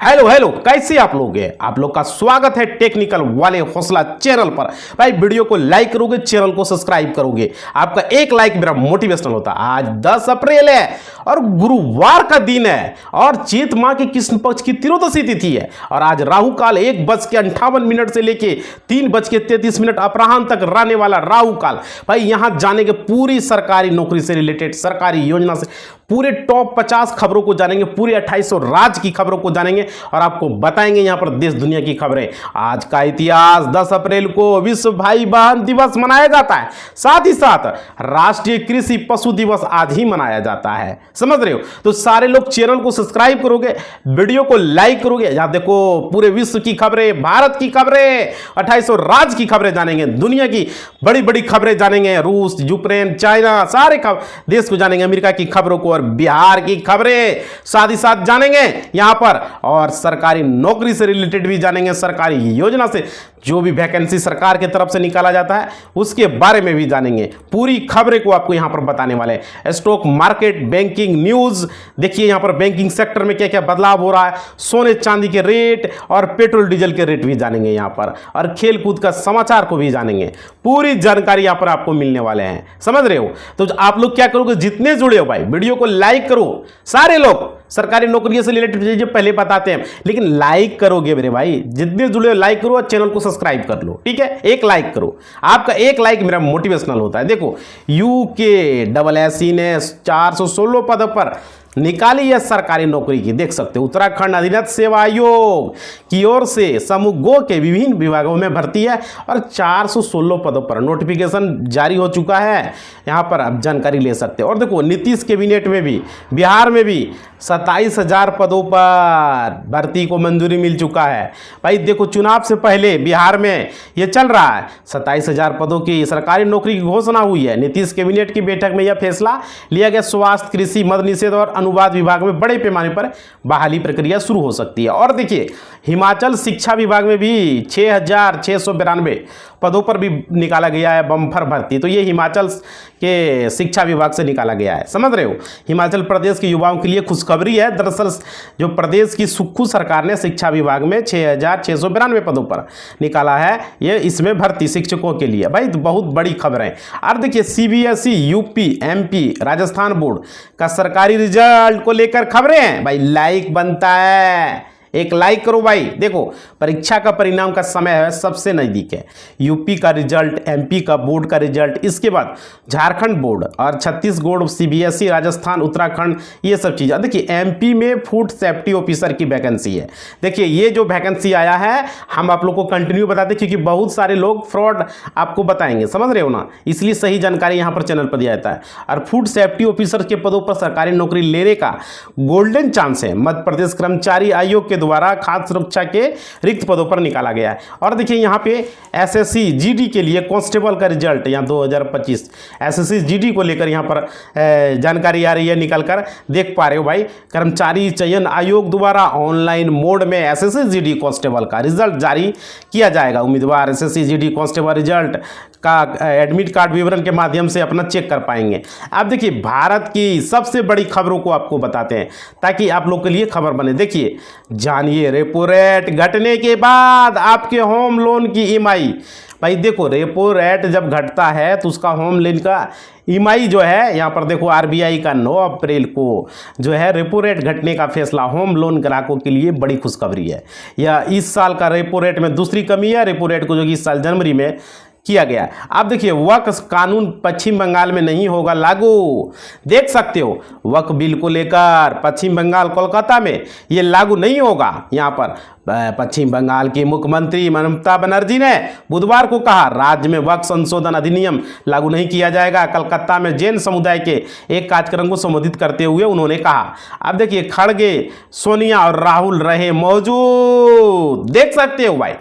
Hello hello, कैसे आप लोग हैं? आप लोग का स्वागत है टेक्निकल वाले हौसला चैनल पर। भाई वीडियो को लाइक करोगे, चैनल को सब्सक्राइब करोगे, आपका एक लाइक मेरा मोटिवेशनल होता है। आज 10 अप्रैल है और गुरुवार का दिन है और चैत माह के कृष्ण पक्ष की त्रयोदशी तिथि है और आज राहु काल 1:58 से लेके 3:33 अपराह्न तक रहने वाला राहु काल। भाई यहां जाने के पूरी सरकारी नौकरी से रिलेटेड, सरकारी योजना से पूरे टॉप 50 खबरों को जानेंगे, पूरे 2800 राज्य की खबरों को जानेंगे और आपको बताएंगे यहां पर देश दुनिया की खबरें। आज का इतिहास, 10 अप्रैल को विश्व भाई बहन दिवस मनाया जाता है, साथ ही साथ राष्ट्रीय कृषि पशु दिवस आज ही मनाया जाता है। समझ रहे हो? तो सारे लोग चैनल को सब्सक्राइब करोगे, वीडियो को लाइक करोगे। यहां देखो पूरे विश्व की खबरें, भारत की खबरें, 2800 राज्य की खबरें जानेंगे, दुनिया की बड़ी बड़ी खबरें जानेंगे, रूस, यूक्रेन, चाइना, सारे देश को जानेंगे, अमेरिका की खबरों को और बिहार की खबरें साथ ही साथ जानेंगे यहां पर। और सरकारी नौकरी से रिलेटेड भी जानेंगे, सरकारी योजना से जो भी वैकेंसी सरकार की तरफ से निकाला जाता है उसके बारे में भी जानेंगे। पूरी खबरें को आपको यहां पर बताने वाले हैं। स्टॉक मार्केट, बैंकिंग न्यूज, देखिए यहां पर बैंकिंग सेक्टर में क्या क्या बदलाव हो रहा है, सोने चांदी के रेट और पेट्रोल डीजल के रेट भी जानेंगे यहां पर, और खेल कूद का समाचार को भी जानेंगे। पूरी जानकारी यहां पर आपको मिलने वाले हैं। समझ रहे हो? तो आप लोग क्या करोगे, जितने जुड़े हो भाई वीडियो को लाइक करो। सारे लोग सरकारी नौकरियों से रिलेटेड चीजें पहले बताते हैं, लेकिन लाइक करोगे मेरे भाई, जितने जुड़े हो लाइक करो और चैनल को सब्सक्राइब कर लो। ठीक है, एक लाइक करो, आपका एक लाइक मेरा मोटिवेशनल होता है। देखो UKSSC ने 416 पदों पर निकाली है सरकारी नौकरी की, देख सकते हो। उत्तराखंड अधीनस्थ सेवा आयोग की ओर से समूह गो के विभिन्न विभागों में भर्ती है और 416 पदों पर नोटिफिकेशन जारी हो चुका है। यहाँ पर आप जानकारी ले सकते हो। और देखो नीतीश कैबिनेट में भी, बिहार में भी 27,000 पदों पर भर्ती को मंजूरी मिल चुका है। भाई देखो चुनाव से पहले बिहार में ये चल रहा है, 27,000 पदों की सरकारी नौकरी की घोषणा हुई है। नीतीश कैबिनेट की बैठक में यह फैसला लिया गया। स्वास्थ्य, कृषि, मद निषेध और अनुवाद विभाग में बड़े पैमाने पर बहाली प्रक्रिया शुरू हो सकती है। और देखिए हिमाचल शिक्षा विभाग में भी 6,692 पदों पर भी निकाला गया है बम्पर भर्ती। तो ये हिमाचल के शिक्षा विभाग से निकाला गया है। समझ रहे हो? हिमाचल प्रदेश के युवाओं के लिए खुशखबरी है। दरअसल जो प्रदेश की सुक्खू सरकार ने शिक्षा विभाग में 6,692 पदों पर निकाला है, ये इसमें भर्ती शिक्षकों के लिए। भाई तो बहुत बड़ी खबर है। और देखिए CBSE, UP, MP, Rajasthan board का सरकारी रिजल्ट को लेकर खबरें हैं। भाई लाइक बनता है, एक लाइक करो भाई। देखो परीक्षा का परिणाम का समय है, सबसे नज़दीक है। यूपी का रिजल्ट, MP का बोर्ड का रिजल्ट, इसके बाद झारखंड बोर्ड और छत्तीसगढ़, CBSE, राजस्थान, उत्तराखंड, ये सब चीज़ें। देखिए MP में फूड सेफ्टी ऑफिसर की वैकेंसी है। देखिए ये जो वैकेंसी आया है हम आप लोग को कंटिन्यू बताते, क्योंकि बहुत सारे लोग फ्रॉड आपको बताएंगे। समझ रहे हो ना? इसलिए सही जानकारी यहाँ पर चैनल पर दिया जाता है। और फूड सेफ्टी ऑफिसर के पदों पर सरकारी नौकरी लेने का गोल्डन चांस है। मध्य प्रदेश कर्मचारी आयोग के द्वारा खाद्य सुरक्षा के रिक्त पदों पर निकाला गया है। और देखिए यहाँ पे SSC GD के लिए कांस्टेबल का रिजल्ट यहाँ 2025 SSC GD को लेकर यहाँ पर जानकारी आ रही है, निकल कर देख पा रहे हो भाई। कर्मचारी चयन आयोग द्वारा ऑनलाइन मोड में SSC GD कांस्टेबल का रिजल्ट जारी किया जाएगा। उम्मीदवार SSC GD कांस्टेबल रिजल्ट का एडमिट कार्ड विवरण के माध्यम से अपना चेक कर पाएंगे। आप देखिए भारत की सबसे बड़ी खबरों को आपको बताते हैं ताकि आप लोग के लिए खबर बने। देखिए जानिए रेपो रेट घटने के बाद आपके होम लोन की EMI। भाई देखो रेपो रेट जब घटता है तो उसका होम लोन का EMI जो है, यहाँ पर देखो RBI का 9 अप्रैल को जो है रेपो रेट घटने का फैसला होम लोन ग्राहकों के लिए बड़ी खुशखबरी है। यह इस साल का रेपो रेट में दूसरी कमी है रेपो रेट को, जो कि इस साल जनवरी में किया गया। आप देखिए वक्फ कानून पश्चिम बंगाल में नहीं होगा लागू। देख सकते हो वक्फ बिल को लेकर पश्चिम बंगाल, कोलकाता में ये लागू नहीं होगा। यहाँ पर पश्चिम बंगाल की मुख्यमंत्री ममता बनर्जी ने बुधवार को कहा राज्य में वक्फ संशोधन अधिनियम लागू नहीं किया जाएगा। कलकत्ता में जैन समुदाय के एक कार्यक्रम को संबोधित करते हुए उन्होंने कहा। अब देखिए खड़गे, सोनिया और राहुल रहे मौजूद। देख सकते हो भाई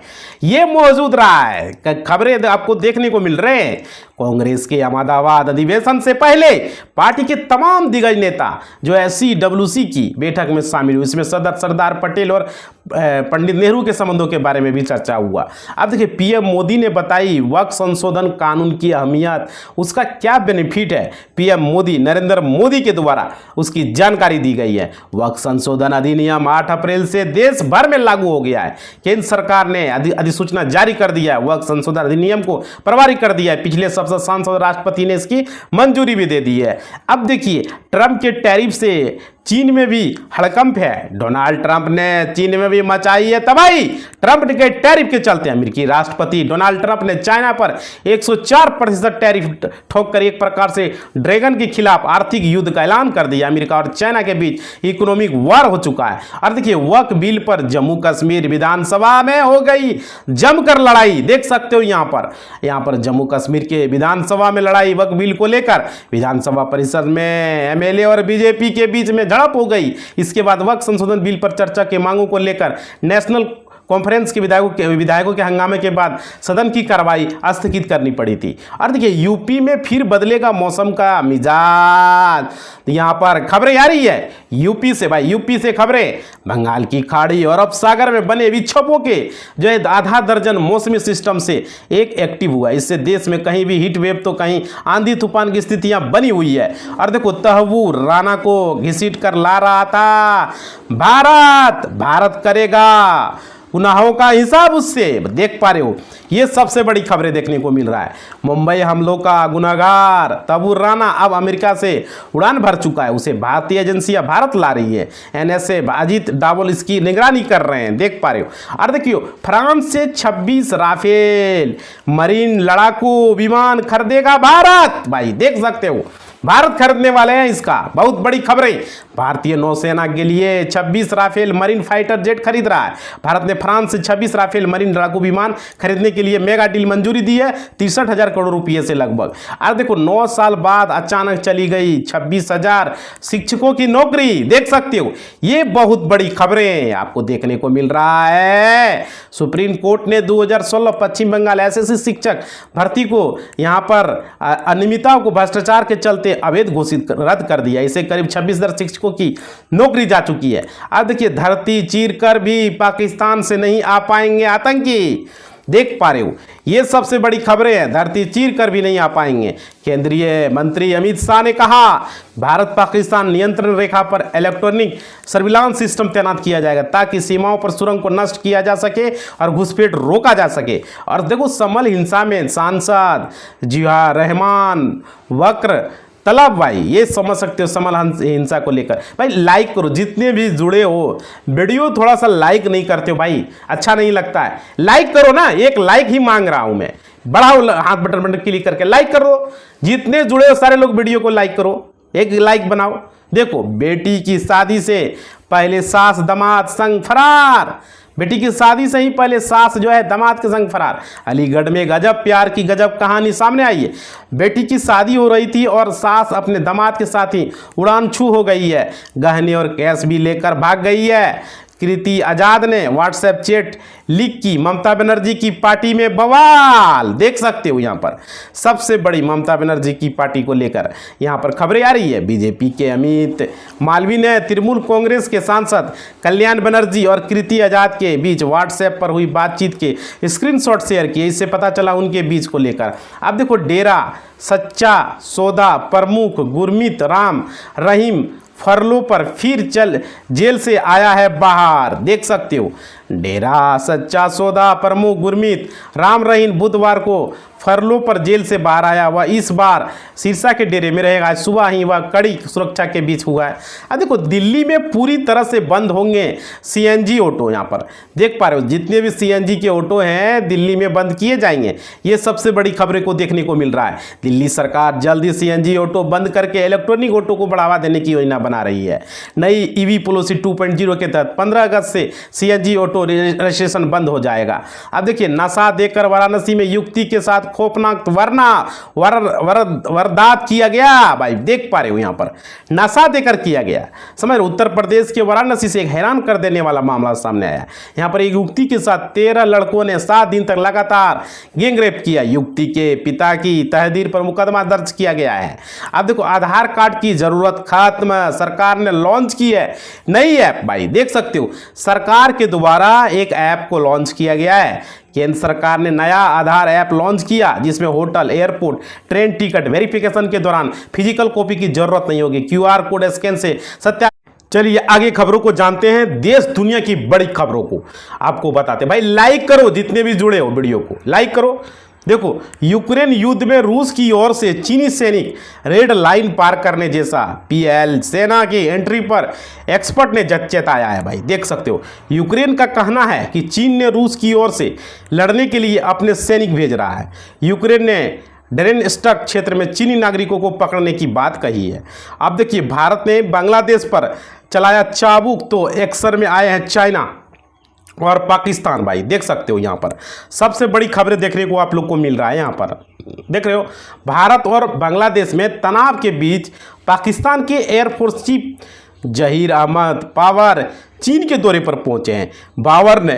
ये मौजूद रहा है, खबरें आपको देखने को मिल रहे हैं। कांग्रेस के अहमदाबाद अधिवेशन से पहले पार्टी के तमाम दिग्गज नेता जो SCWC की बैठक में शामिल हुए। इसमें सरदार पटेल और पंडित नेहरू के संबंधों के बारे में भी चर्चा हुआ। अब देखिए PM मोदी ने बताई वक्फ संशोधन कानून की अहमियत, उसका क्या बेनिफिट है। PM मोदी नरेंद्र मोदी के द्वारा उसकी जानकारी दी गई है। वक्फ संशोधन अधिनियम 8 अप्रैल से देश भर में लागू हो गया है। केंद्र सरकार ने अधिसूचना जारी कर दिया है, वक्फ संशोधन अधिनियम को प्रभावी कर दिया है। पिछले सप्ताह सांसद राष्ट्रपति ने इसकी मंजूरी भी दे दी है। अब देखिए ट्रंप के टैरिफ से चीन में भी हड़कंप है। डोनाल्ड ट्रंप ने चीन में भी मचाई है तबाही। ट्रंप के टैरिफ के चलते अमेरिकी राष्ट्रपति डोनाल्ड ट्रंप ने चाइना पर 104% टैरिफ ठोक कर एक प्रकार से ड्रैगन के खिलाफ आर्थिक युद्ध का ऐलान कर दिया। अमेरिका और चाइना के बीच इकोनॉमिक वॉर हो चुका है। और देखिए वक्फ बिल पर जम्मू कश्मीर विधानसभा में हो गई जमकर लड़ाई। देख सकते हो यहाँ पर जम्मू कश्मीर के विधानसभा में लड़ाई वक्फ बिल को लेकर। विधानसभा परिषद में MLA और बीजेपी के बीच में झड़प हो गई। इसके बाद वक्फ संशोधन बिल पर चर्चा के मांगों को लेकर नेशनल कॉन्फ्रेंस के विधायकों के हंगामे के बाद सदन की कार्रवाई स्थगित करनी पड़ी थी। और देखिए यूपी में फिर बदलेगा मौसम का मिजाज। यहाँ पर खबरें आ रही है यूपी से खबरें। बंगाल की खाड़ी और अरब सागर में बने विक्षोभों के जो है आधा दर्जन मौसमी सिस्टम से एक एक्टिव हुआ। इससे देश में कहीं भी हीट वेव तो कहीं आंधी तूफान की स्थितियां बनी हुई है। और देखो तहव्वूर राना को घसीट कर ला रहा था भारत करेगा गुनाहों का हिसाब उससे। देख पा रहे हो ये सबसे बड़ी खबरें देखने को मिल रहा है। मुंबई हमलों का गुनाहगार तहव्वूर राना अब अमेरिका से उड़ान भर चुका है। उसे भारतीय एजेंसियां भारत ला रही है। NSA अजीत डावल इसकी निगरानी कर रहे हैं। देख पा रहे हो। और देखियो फ्रांस से 26 राफेल मरीन लड़ाकू विमान खरीदेगा भारत। भाई देख सकते हो भारत खरीदने वाले हैं। इसका बहुत बड़ी खबरें। भारतीय नौसेना के लिए 26 राफेल मरीन फाइटर जेट खरीद रहा है। भारत ने फ्रांस से 26 राफेल मरीन लड़ाकू विमान खरीदने के लिए मेगा डील मंजूरी दी है 63,000 करोड़ रुपये से लगभग। और देखो 9 साल बाद अचानक चली गई 26,000 शिक्षकों की नौकरी। देख सकते हो ये बहुत बड़ी खबरें आपको देखने को मिल रहा है। सुप्रीम कोर्ट ने 2016 पश्चिम बंगाल SSC शिक्षक भर्ती को यहाँ पर अनियमितताओं को भ्रष्टाचार के चलते अवैध घोषित रद्द कर दिया। इसे करीब 26,000 शिक्षकों की नौकरी जा चुकी है। अब देखिए धरती चीर कर भी पाकिस्तान से नहीं आ पाएंगे आतंकी। देख पा रहे हो ये सबसे बड़ी खबरें हैं। धरती चीर कर भी नहीं आ पाएंगे। केंद्रीय मंत्री अमित शाह ने कहा भारत पाकिस्तान नियंत्रण रेखा पर इलेक्ट्रॉनिक सर्विलांस सिस्टम तैनात किया जाएगा ताकि सीमाओं पर सुरंग को नष्ट किया जा सके और घुसपैठ रोका जा सके। और देखो समल हिंसा में सांसद जिया रहमान वक्र तलब भाई ये समझ सकते हो समल हिंसा को लेकर। भाई लाइक करो जितने भी जुड़े हो। वीडियो थोड़ा सा लाइक नहीं करते हो भाई, अच्छा नहीं लगता है। लाइक करो ना, एक लाइक ही मांग रहा हूं मैं। बढ़ाओ हाथ बटन क्लिक करके लाइक करो। जितने जुड़े हो सारे लोग वीडियो को लाइक करो, एक लाइक बनाओ। देखो बेटी की शादी से पहले सास दामाद संग फरार। बेटी की शादी से ही पहले सास जो है दामाद के संग फरार। अलीगढ़ में गजब प्यार की गजब कहानी सामने आई है। बेटी की शादी हो रही थी और सास अपने दामाद के साथ ही उड़ान छू हो गई है। गहने और कैश भी लेकर भाग गई है। कृति आजाद ने व्हाट्सएप चैट लीक की। ममता बनर्जी की पार्टी में बवाल। देख सकते हो यहाँ पर सबसे बड़ी ममता बनर्जी की पार्टी को लेकर यहाँ पर खबरें आ रही है। बीजेपी के अमित मालवीय ने तृणमूल कांग्रेस के सांसद कल्याण बनर्जी और कृति आजाद के बीच व्हाट्सएप पर हुई बातचीत के स्क्रीनशॉट शेयर किए। इससे पता चला उनके बीच को लेकर। अब देखो डेरा सच्चा सौदा प्रमुख गुरमीत राम रहीम फरलो पर फिर जेल से आया है बाहर। देख सकते हो डेरा सच्चा सौदा प्रमुख गुरमीत राम रहीम बुधवार को फरलो पर जेल से बाहर आया। वह इस बार सिरसा के डेरे में रहेगा। सुबह ही वह कड़ी सुरक्षा के बीच हुआ है। अब देखो दिल्ली में पूरी तरह से बंद होंगे CNG ऑटो। यहाँ पर देख पा रहे हो जितने भी CNG के ऑटो हैं दिल्ली में बंद किए जाएंगे। ये सबसे बड़ी खबरें को देखने को मिल रहा है। दिल्ली सरकार जल्दी CNG ऑटो बंद करके इलेक्ट्रॉनिक ऑटो को बढ़ावा देने की योजना बना रही है। नई ईवी पॉलिसी 2.0 के तहत 15 अगस्त से सीएनजी ऑटो रजिस्ट्रेशन बंद हो जाएगा। अब देखिए, नशा देकर वाराणसी में युवती के साथ खौफनाक वारदात किया गया। भाई देख पा रहे हो, यहाँ पर नशा देकर किया गया। समझ रहे, उत्तर प्रदेश के वाराणसी से एक हैरान कर देने वाला मामला सामने आया। यहाँ पर एक युवती के साथ 13 लड़कों ने 7 दिन तक लगातार गैंगरेप किया। युवती के पिता की तहरीर पर मुकदमा दर्ज किया गया है। अब देखो, आधार कार्ड की जरूरत खत्म, सरकार ने लॉन्च की है नई ऐप। भाई देख सकते हो, सरकार के द्वारा एक ऐप को लॉन्च किया गया है। केंद्र सरकार ने नया आधार ऐप लॉन्च किया, जिसमें hotel, airport, train ticket verification के दौरान फिजिकल कॉपी की जरूरत नहीं होगी। QR कोड स्कैन से सत्या। चलिए आगे खबरों को जानते हैं, देश दुनिया की बड़ी खबरों को आपको बताते हैं। भाई लाइक करो, जितने भी जुड़े हो वीडियो को लाइक करो। देखो, यूक्रेन युद्ध में रूस की ओर से चीनी सैनिक रेड लाइन पार करने जैसा PL सेना की एंट्री पर एक्सपर्ट ने चेताया है। भाई देख सकते हो, यूक्रेन का कहना है कि चीन ने रूस की ओर से लड़ने के लिए अपने सैनिक भेज रहा है। यूक्रेन ने डेरेनस्टक क्षेत्र में चीनी नागरिकों को पकड़ने की बात कही है। अब देखिए, भारत ने बांग्लादेश पर चलाया चाबुक, तो एक्शन में आए हैं चाइना और पाकिस्तान। भाई देख सकते हो, यहाँ पर सबसे बड़ी खबरें देखने को आप लोग को मिल रहा है। यहाँ पर देख रहे हो, भारत और बांग्लादेश में तनाव के बीच पाकिस्तान के एयरफोर्स चीफ जहीर अहमद पावर चीन के दौरे पर पहुंचे हैं। बावर ने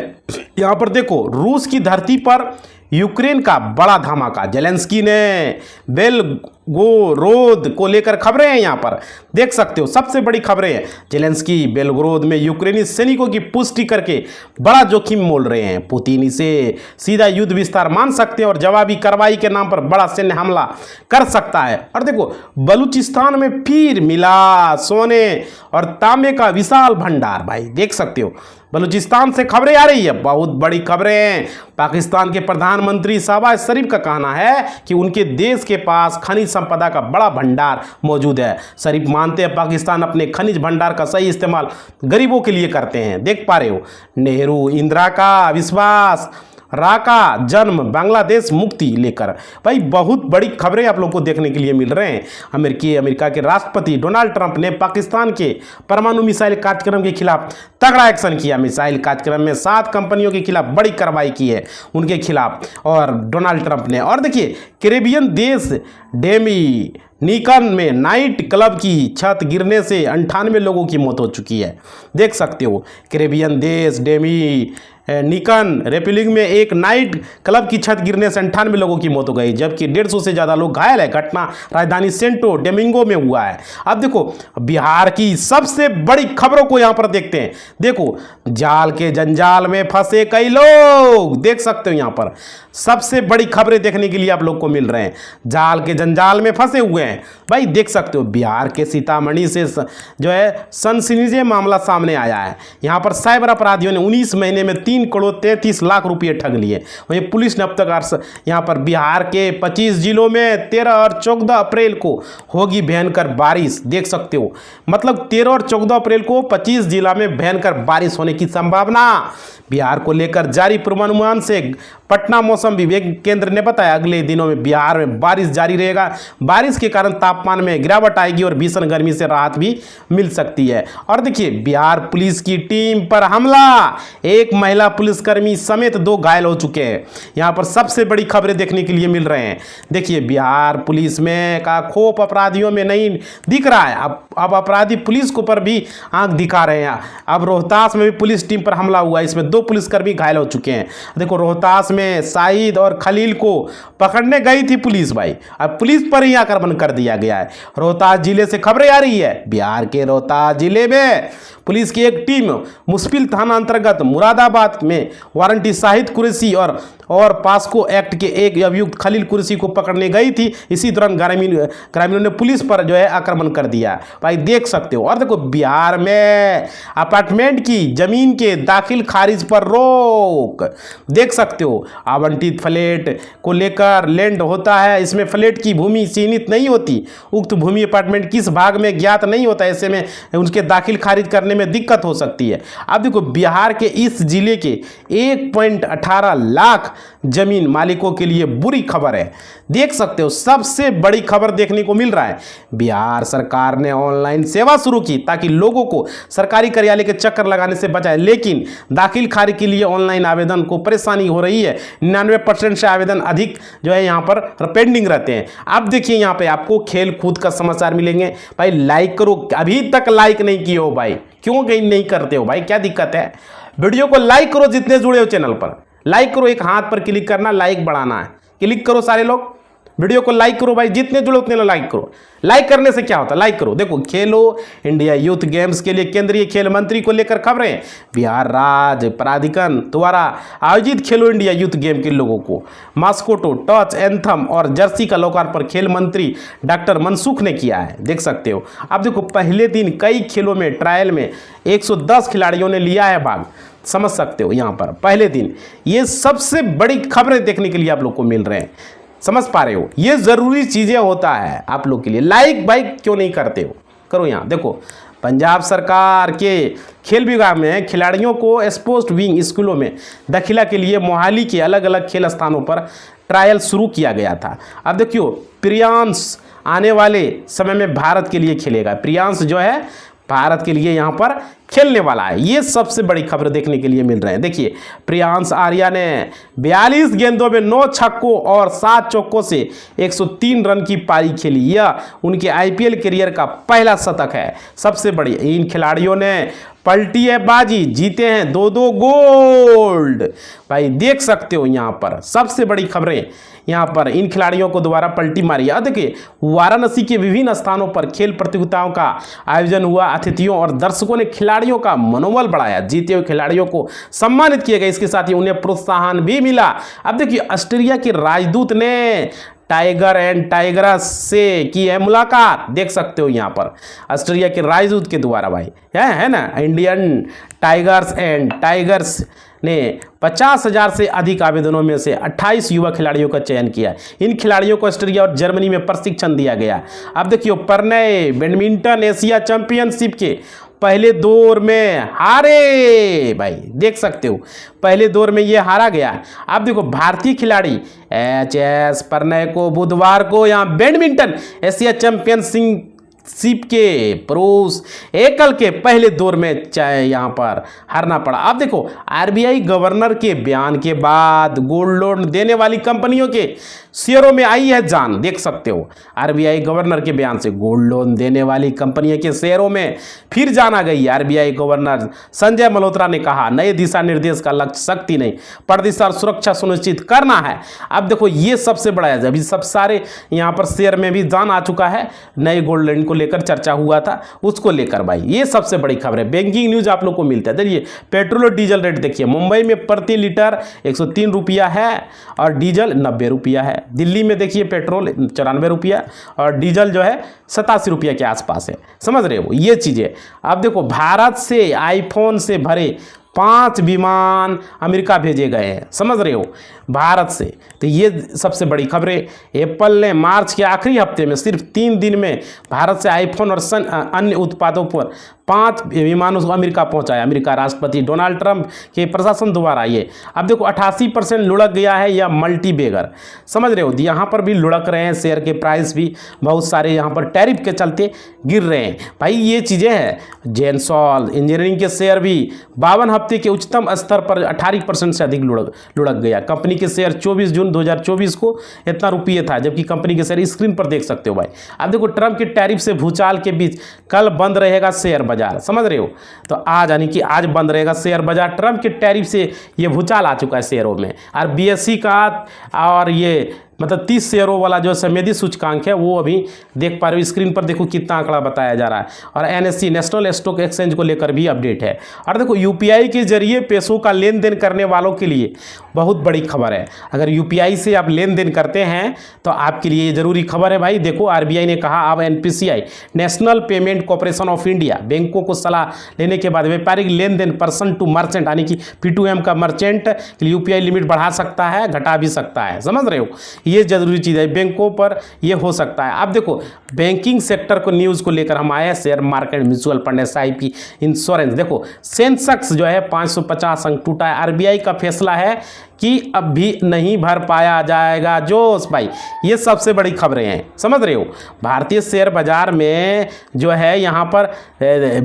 यहाँ पर देखो, रूस की धरती पर यूक्रेन का बड़ा धमाका। जेलेंस्की ने बेलगोरोद को लेकर खबरें हैं। यहाँ पर देख सकते हो, सबसे बड़ी खबरें हैं। जेलेंस्की बेलगोरोद में यूक्रेनी सैनिकों की पुष्टि करके बड़ा जोखिम मोल रहे हैं। पुतिन इसे सीधा युद्ध विस्तार मान सकते हैं और जवाबी कार्रवाई के नाम पर बड़ा सैन्य हमला कर सकता है। और देखो, बलूचिस्तान में फिर मिला सोने और तांबे का विशाल भंडार। भाई देख सकते हो, बलूचिस्तान से खबरें आ रही है, बहुत बड़ी खबरें हैं। पाकिस्तान के प्रधानमंत्री शहबाज शरीफ का कहना है कि उनके देश के पास खनिज संपदा का बड़ा भंडार मौजूद है। शरीफ मानते हैं पाकिस्तान अपने खनिज भंडार का सही इस्तेमाल गरीबों के लिए करते हैं। देख पा रहे हो, नेहरू इंदिरा का विश्वास, राका जन्म, बांग्लादेश मुक्ति लेकर। भाई बहुत बड़ी खबरें आप लोगों को देखने के लिए मिल रहे हैं। अमेरिका के राष्ट्रपति डोनाल्ड ट्रंप ने पाकिस्तान के परमाणु मिसाइल कार्यक्रम के खिलाफ तगड़ा एक्शन किया। मिसाइल कार्यक्रम में 7 कंपनियों के खिलाफ बड़ी कार्रवाई की है उनके खिलाफ, और डोनाल्ड ट्रंप ने। और देखिए, कैरेबियन देश डोमिनिकन में नाइट क्लब की छत गिरने से 98 लोगों की मौत हो चुकी है। देख सकते हो, कैरेबियन देश डोमिनिकन रिपब्लिक में एक नाइट क्लब की छत गिरने से 98 लोगों की मौत हो गई, जबकि 150 से ज़्यादा लोग घायल है। घटना राजधानी सेंटो डोमिंगो में हुआ है। अब देखो, बिहार की सबसे बड़ी खबरों को यहाँ पर देखते हैं। देखो, जाल के जंजाल में फंसे कई लोग, देख सकते हो यहाँ पर सबसे बड़ी खबरें देखने के लिए आप लोग को मिल रहे हैं। जाल के जंजाल में फंसे हुए हैं। भाई देख सकते हो, बिहार के सीतामढ़ी से जो है सनसनीखेज मामला सामने आया है। यहाँ पर साइबर अपराधियों ने 19 महीने में 3 करोड़ 33 लाख रुपये ठग लिए। वहीं पुलिस ने अब तक यहाँ पर बिहार के 25 जिलों में 13 और 14 अप्रैल को होगी भयंकर बारिश। देख सकते हो, मतलब 13 और 14 अप्रैल को 25 जिला में भयंकर बारिश होने की संभावना। बिहार को लेकर जारी पूर्वानुमान से पटना मौसम विभाग केंद्र ने बताया, अगले दिनों में बिहार में बारिश जारी रहेगा। बारिश के कारण तापमान में गिरावट आएगी और भीषण गर्मी से राहत भी मिल सकती है। और देखिए, बिहार पुलिस की टीम पर हमला, एक महिला पुलिसकर्मी समेत 2 घायल हो चुके हैं। यहाँ पर सबसे बड़ी खबरें देखने के लिए मिल रहे हैं। देखिए, बिहार पुलिस में का खौफ अपराधियों में नहीं दिख रहा है। अब अपराधी पुलिस को पर भी आंख दिखा रहे हैं। अब रोहतास में भी पुलिस टीम पर हमला हुआ, इसमें 2 पुलिसकर्मी घायल हो चुके हैं। देखो, रोहतास में शाहिद और खलील को पकड़ने गई थी पुलिस। भाई अब पुलिस पर ही आक्रमण कर दिया गया है। रोहतास जिले से खबरें आ रही है। बिहार के रोहतास जिले में पुलिस की एक टीम मुश्किल थाना अंतर्गत मुरादाबाद में वारंटी शाहिद कुरैशी और पास्को एक्ट के एक अभियुक्त खलील कुरैशी को पकड़ने गई थी। इसी दौरान ग्रामीणों ने पुलिस पर जो है आक्रमण कर दिया। भाई देख सकते हो। और देखो, बिहार में अपार्टमेंट की जमीन के दाखिल खारिज पर रोक, देख सकते हो। आवंटित फ्लैट को लेकर लैंड होता है, इसमें फ्लैट की भूमि सीमित नहीं होती, उक्त भूमि अपार्टमेंट किस भाग में ज्ञात नहीं होता, ऐसे में उनके दाखिल खारिज करने में दिक्कत हो सकती है। अब देखो बिहार के इस जिले के 1.18 लाख जमीन मालिकों के लिए बुरी खबर है। देख सकते हो सबसे बड़ी खबर देखने को मिल रहा है, बिहार सरकार ने ऑनलाइन सेवा शुरू की ताकि लोगों को सरकारी कार्यालय के चक्कर लगाने से बचाए, लेकिन दाखिल खारिज के लिए ऑनलाइन आवेदन को परेशानी हो रही है। 99% से आवेदन अधिक जो है यहाँ पर पेंडिंग रहते हैं। अब देखिए यहाँ पे आपको खेल कूद का समाचार मिलेंगे। भाई लाइक करो, अभी तक लाइक नहीं किए हो भाई, क्यों कहीं नहीं करते हो भाई, क्या दिक्कत है? वीडियो को लाइक करो, जितने जुड़े हो चैनल पर लाइक करो, एक हाथ पर क्लिक करना, लाइक बढ़ाना है, क्लिक करो सारे लोग, वीडियो को लाइक करो भाई, जितने जुड़े उतने लाइक करो। लाइक करने से क्या होता है, लाइक करो। देखो खेलो इंडिया यूथ गेम्स के लिए केंद्रीय खेल मंत्री को लेकर खबरें। बिहार राज्य प्राधिकरण द्वारा आयोजित खेलो इंडिया यूथ गेम के लोगों को मास्कोटो, टच, एंथम और जर्सी का लोकार्पण खेल मंत्री डॉक्टर मनसुख ने किया है। देख सकते हो। अब देखो पहले दिन कई खेलों में ट्रायल में 110 खिलाड़ियों ने लिया है भाग, समझ सकते हो यहाँ पर पहले दिन। ये सबसे बड़ी खबरें देखने के लिए आप लोग को मिल रहे हैं, समझ पा रहे हो, ये जरूरी चीजें होता है आप लोग के लिए। लाइक भाई क्यों नहीं करते हो, करो। यहाँ देखो पंजाब सरकार के खेल विभाग में खिलाड़ियों को स्पोर्ट्स विंग स्कूलों में दाखिला के लिए मोहाली के अलग अलग खेल स्थानों पर ट्रायल शुरू किया गया था। अब देखियो प्रियांश आने वाले समय में भारत के लिए खेलेगा। प्रियांश जो है भारत के लिए यहाँ पर खेलने वाला है। ये सबसे बड़ी खबर देखने के लिए मिल रहे हैं। देखिए प्रियांश आर्या ने 42 गेंदों में 9 छक्कों और 7 चौकों से 103 रन की पारी खेली। यह उनके आईपीएल करियर का पहला शतक है। सबसे बड़ी इन खिलाड़ियों ने पलटी है बाजी, जीते हैं 2-2 गोल्ड। भाई देख सकते हो यहाँ पर सबसे बड़ी खबरें, यहाँ पर इन खिलाड़ियों को द्वारा पलटी मारी। देखिए वाराणसी के विभिन्न स्थानों पर खेल प्रतियोगिताओं का आयोजन हुआ। अतिथियों और दर्शकों ने खिलाड़ियों का मनोबल बढ़ाया, जीते हुए खिलाड़ियों को सम्मानित किया गया। इसके साथ ही उन्हें प्रोत्साहन भी मिला। अब देखिए ऑस्ट्रेलिया के राजदूत ने टाइगर एंड टाइगरस से की है मुलाकात। देख सकते हो यहाँ पर ऑस्ट्रेलिया के राजदूत के द्वारा भाई है ना। इंडियन टाइगर्स एंड टाइगर्स ने 50,000 से अधिक आवेदनों में से 28 युवा खिलाड़ियों का चयन किया। इन खिलाड़ियों को ऑस्ट्रेलिया और जर्मनी में प्रशिक्षण दिया गया। अब देखियो प्रणय बैडमिंटन एशिया चैंपियनशिप के पहले दौर में हारे। भाई देख सकते हो पहले दौर में ये हारा गया। अब देखो भारतीय खिलाड़ी एच.एस. प्रणय को बुधवार को यहाँ बैडमिंटन एशिया चैंपियनशिप के पुरुष एकल के पहले दौर में चाहे यहाँ पर हारना पड़ा। अब देखो आरबीआई गवर्नर के बयान के बाद गोल्ड लोन देने वाली कंपनियों के शेयरों में आई है जान। देख सकते हो आरबीआई गवर्नर के बयान से गोल्ड लोन देने वाली कंपनियों के शेयरों में फिर जान आ गई। आरबीआई गवर्नर संजय मल्होत्रा ने कहा नए दिशा निर्देश का लक्ष्य सख्ती नहीं, पारदर्शिता और सुरक्षा सुनिश्चित करना है। अब देखो ये सबसे बड़ा है, अभी सब सारे यहाँ पर शेयर में भी जान आ चुका है। नए गोल्ड लोन को लेकर चर्चा हुआ था, उसको लेकर भाई ये सबसे बड़ी खबर है। बैंकिंग न्यूज आप लोग को मिलता है। देखिए पेट्रोल और डीजल रेट देखिए, मुंबई में प्रति लीटर 103 रुपया है और डीजल 90 रुपया है। दिल्ली में देखिए पेट्रोल 94 रुपया और डीजल जो है 87 रुपया के आसपास है। समझ रहे हो ये चीज़ें। अब देखो भारत से आईफोन से भरे 5 विमान अमेरिका भेजे गए हैं, समझ रहे हो, भारत से। तो ये सबसे बड़ी खबरें। एप्पल ने मार्च के आखिरी हफ्ते में सिर्फ 3 दिन में भारत से आईफोन और अन्य उत्पादों पर 5 विमानों को अमेरिका पहुंचाया। अमेरिका राष्ट्रपति डोनाल्ड ट्रंप के प्रशासन द्वारा ये अब देखो 88% लुढ़क गया है या मल्टी बेगर, समझ रहे हो। यहाँ पर भी लुढ़क रहे हैं, शेयर के प्राइस भी बहुत सारे यहाँ पर टैरिफ के चलते गिर रहे हैं। भाई ये चीज़ें हैं। जेनसॉल इंजीनियरिंग के शेयर भी 52 हफ्ते के उच्चतम स्तर पर 18% से अधिक लुढ़क गया। कंपनी के शेयर 24 जून 2024 को इतना रुपये था, जबकि कंपनी के शेयर स्क्रीन पर देख सकते हो भाई। अब देखो ट्रंप के टैरिफ से भूचाल के बीच कल बंद रहेगा शेयर बाजार, समझ रहे हो। तो आज यानी कि आज बंद रहेगा शेयर बाजार। ट्रंप के टैरिफ से ये भूचाल आ चुका है शेयरों में। और बीएसई का और ये मतलब 30 शेयरों वाला जो संवेदी सूचकांक है वो अभी देख पा रहे हो स्क्रीन पर, देखो कितना आंकड़ा बताया जा रहा है। और एनएससी नेशनल स्टॉक एक्सचेंज को लेकर भी अपडेट है। और देखो यूपीआई के जरिए पैसों का लेन देन करने वालों के लिए बहुत बड़ी खबर है। अगर यूपीआई से आप लेन देन करते हैं तो आपके लिए ये जरूरी खबर है भाई। देखो आरबीआई ने कहा अब NPCI national payment corporation of India बैंकों को सलाह लेने के बाद व्यापारिक लेन देन पर्सन टू मर्चेंट यानी कि P2M का मर्चेंट के लिए यूपीआई लिमिट बढ़ा सकता है, घटा भी सकता है, समझ रहे हो। ये जरूरी चीज़ है, बैंकों पर ये हो सकता है। अब देखो बैंकिंग सेक्टर को न्यूज़ को लेकर हम आए, share market, mutual fund, SIP, insurance. देखो सेंसेक्स जो है 550 अंक टूटा है। RBI का फैसला है कि अब भी नहीं भर पाया जाएगा जोश भाई, ये सबसे बड़ी खबरें हैं, समझ रहे हो। भारतीय शेयर बाजार में जो है यहाँ पर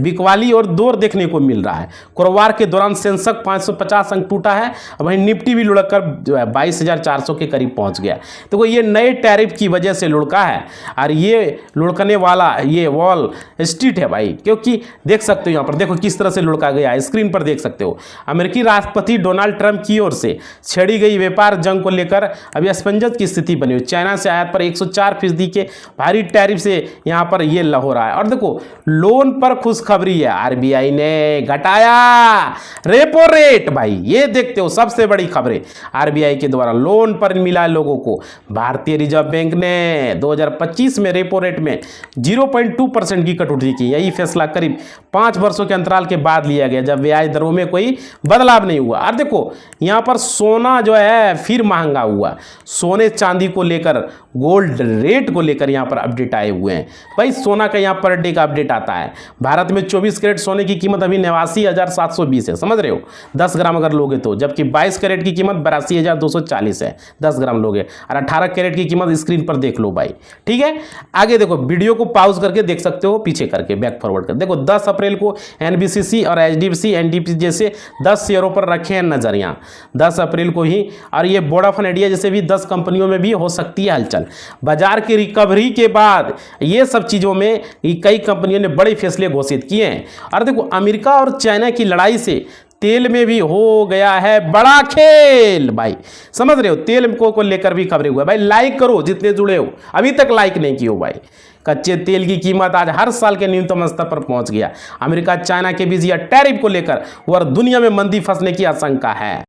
बिकवाली और दौर देखने को मिल रहा है। गुरुवार के दौरान सेंसेक्स 550 अंक टूटा है, वहीं निफ्टी भी लुढ़क जो है 22,400 के करीब पहुंच गया। तो ये नए टैरिफ की वजह से लुढ़का है, और ये लुढ़कने वाला ये वॉल स्ट्रीट है भाई, क्योंकि देख सकते हो यहाँ पर, देखो किस तरह से लुढ़का गया है, स्क्रीन पर देख सकते हो। अमेरिकी राष्ट्रपति डोनाल्ड ट्रंप की ओर से छेड़ी गई व्यापार जंग को लेकर अभी असमंजस की स्थिति बनी हुई। चाइना से आयात पर 104% के भारी टैरिफ से यहाँ पर ये हो रहा है। और देखो लोन पर खुशखबरी है, RBI ने घटाया रेपो रेट भाई, ये देखते हो सबसे बड़ी खबरें। RBI के द्वारा लोन पर मिला लोगों को। भारतीय रिजर्व बैंक ने 2025 में रेपो रेट में 0.2% की कटौती की। यही फैसला करीब 5 वर्षों के अंतराल के बाद लिया गया, जब ब्याज दरों में कोई बदलाव नहीं हुआ। और देखो यहाँ पर सोना जो है फिर महंगा हुआ। सोने चांदी को लेकर, गोल्ड रेट को लेकर यहाँ पर अपडेट आए हुए हैं भाई। सोना का यहाँ पर डे का अपडेट आता है। भारत में 24 कैरेट सोने की कीमत अभी 89,720 है, समझ रहे हो, 10 ग्राम अगर लोगे तो। जबकि 22 कैरेट की कीमत 82,240 है, 10 ग्राम लोगे। और 18 कैरेट की कीमत स्क्रीन पर देख लो भाई, ठीक है। आगे देखो, वीडियो को पॉज करके देख सकते हो, पीछे करके बैक फॉरवर्ड कर देखो। 10 अप्रैल को NBCC और HDFC NDPC जैसे 10 शेयरों पर रखे हैं नजर यहाँ, 10 अप्रैल को ही। और ये वोडाफोन आइडिया जैसे भी 10 कंपनियों में भी हो सकती है हलचल। बाजार की रिकवरी के बाद ये सब चीज़ों में कई कंपनियों ने बड़े फैसले घोषित किए हैं। और देखो अमेरिका और चाइना की लड़ाई से तेल में भी हो गया है बड़ा खेल भाई, समझ रहे हो। तेल को लेकर भी खबरें हुआ भाई। लाइक करो जितने जुड़े हो, अभी तक लाइक नहीं किए हो भाई। कच्चे तेल की कीमत आज हर साल के न्यूनतम स्तर पर पहुंच गया। अमेरिका चाइना के बीच यह टैरिफ को लेकर और दुनिया में मंदी फंसने की आशंका है।